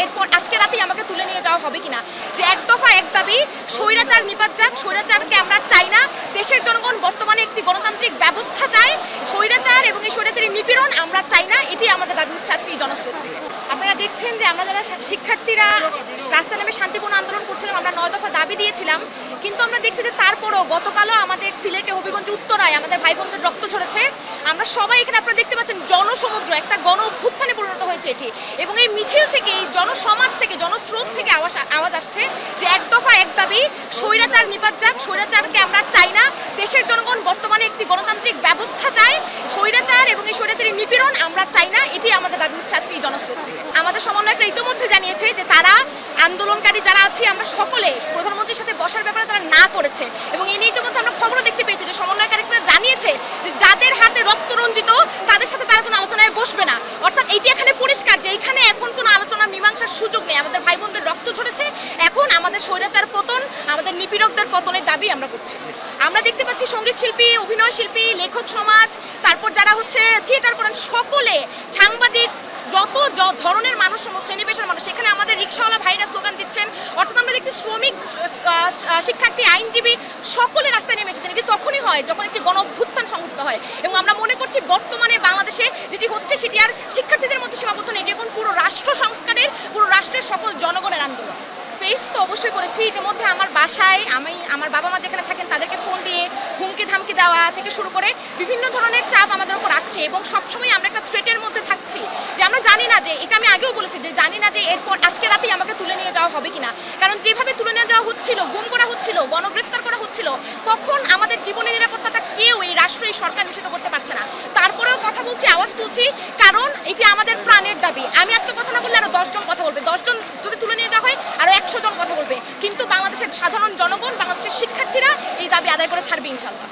এরপর আজকে রাতেই আমাকে তুলে নিয়ে যাওয়া হবে কিনা, যে এক দফা এক দাবি, স্বৈরাচার নিপাত যাক, স্বৈরাচারকে আমরা চাই না। দেশের জনগণ বর্তমানে একটি গণতান্ত্রিক ব্যবস্থা চায়, স্বৈরাচার এবং এই স্বৈরাচারী নিপীড়ন আমরা চাই না। এটি আমাদের দাবি হচ্ছে আজকে এই জনস্রোত থেকে। আপনারা দেখছেন যে আমরা যারা শিক্ষার্থীরা রাস্তায় নেমে শান্তিপূর্ণ আন্দোলন করছিলাম, আমরা 9 দফা দাবি দিয়েছিলাম, কিন্তু আমরা দেখছি যে তারপরও গতকালও আমাদের সিলেটে হবিগঞ্জে উত্তরায় আমাদের ভাই বোনদের রক্ত ঝরেছে। আমরা সবাই এখানে আপনারা দেখতে পাচ্ছেন জনসমুদ্র, একটা গণ অভ্যুত্থানে পরিণত হয়েছে এটি, এবং এই মিছিল থেকে, এই জনসমাজ থেকে, জনস্রোত থেকে আওয়াজ আসছে যে এক দফা এক দাবি, স্বৈরাচার নিপাত যাক, স্বৈরাচারকে আমরা চাই না। দেশের জনগণ বর্তমানে একটি গণতান্ত্রিক ব্যবস্থা চায়, স্বৈরাচার এবং এই স্বৈরাচারী নিপীড়ন আমরা চাই না। এটি আমাদের দাবি হচ্ছে আজকে এই জনস্রোত থেকে। আমাদের সমন্বয়করা ইতিমধ্যে জানিয়েছে যে তারা আন্দোলনকারী যারা আছে আমরা সকলে প্রধানমন্ত্রীর সাথে বসার ব্যাপারে তারা না করেছে, এবং এই নিয়ে ইতিমধ্যে আমরা খবরও দেখতে পেয়েছি যে সমন্বয়কারীরা জানিয়েছে যে যাদের হাতে রক্ত রঞ্জিত তাদের সাথে তারা কোনো আলোচনায় বসবে না। অর্থাৎ এইটি এখানে পরিষ্কার যে এইখানে এখন কোনো আলোচনা মীমাংসার সুযোগ নেই। আমাদের ভাই বোনদের রক্ত ঝরেছে, এখন আমাদের স্বৈরাচার পতন, আমাদের নিপীড়কদের পতনের দাবি আমরা করছি। আমরা দেখতে পাচ্ছি সঙ্গীত শিল্পী, অভিনয় শিল্পী, লেখক সমাজ, তারপর যারা হচ্ছে থিয়েটার করেন সকলে, সাংবাদিক, যত ধরনের মানুষ, শ্রেণী পেশার মানুষ, সেখানে আমাদের রিক্সাওয়ালা ভাইরা স্লোগান দিচ্ছেন। অর্থাৎ আমরা দেখছি শ্রমিক, শিক্ষার্থী, আইনজীবী সকলে রাস্তায় নেমে এসেছেন। এটি তখনই হয় যখন একটি গণ অভ্যুত্থান সংঘটিত হয়, এবং আমরা মনে করছি বর্তমানে বাংলাদেশে যেটি হচ্ছে সেটি আর শিক্ষার্থীদের মধ্যে সীমাবদ্ধ নেই, এখন পুরো রাষ্ট্র সংস্কারের, পুরো রাষ্ট্রের সকল জনগণের আন্দোলন। ফেস তো অবশ্যই করেছি ইতিমধ্যে। আমার বাসায় আমার বাবা মা যেখানে থাকেন তাদেরকে ফোন দিয়ে হুমকি ধামকি দেওয়া থেকে শুরু করে বিভিন্ন ধরনের চাপ আমাদের উপর আসছে, এবং সবসময় আমরা একটা থ্রেটের মধ্যে থাকছি যে আমরা জানি না, যে এটা আমি আগেও বলেছি যে জানি না যে এরপর আজকে রাতেই আমাকে তুলে নিয়ে যাওয়া হবে কিনা। কারণ যেভাবে তুলে নিয়ে যাওয়া হচ্ছিল, গুম করা হচ্ছিল, গণগ্রেফতার করা হচ্ছিল, কখন আমাদের জীবনের নিরাপত্তাটা কেউ, এই রাষ্ট্র, এই সরকার নিশ্চিত করতে পারছে না। তারপরেও কথা বলছি, আওয়াজ তুলছি, কারণ এটি আমাদের প্রাণের দাবি। আমি আজকে কথা না বললে আরো 10 জন কথা বলবে, 10 জন যদি তুলে নিয়ে যাওয়া হয় আরো 100 জন কথা বলবে, কিন্তু বাংলাদেশের সাধারণ জনগণ, বাংলাদেশের শিক্ষার্থীরা এই দাবি আদায় করে ছাড়বে ইনশাল্লাহ।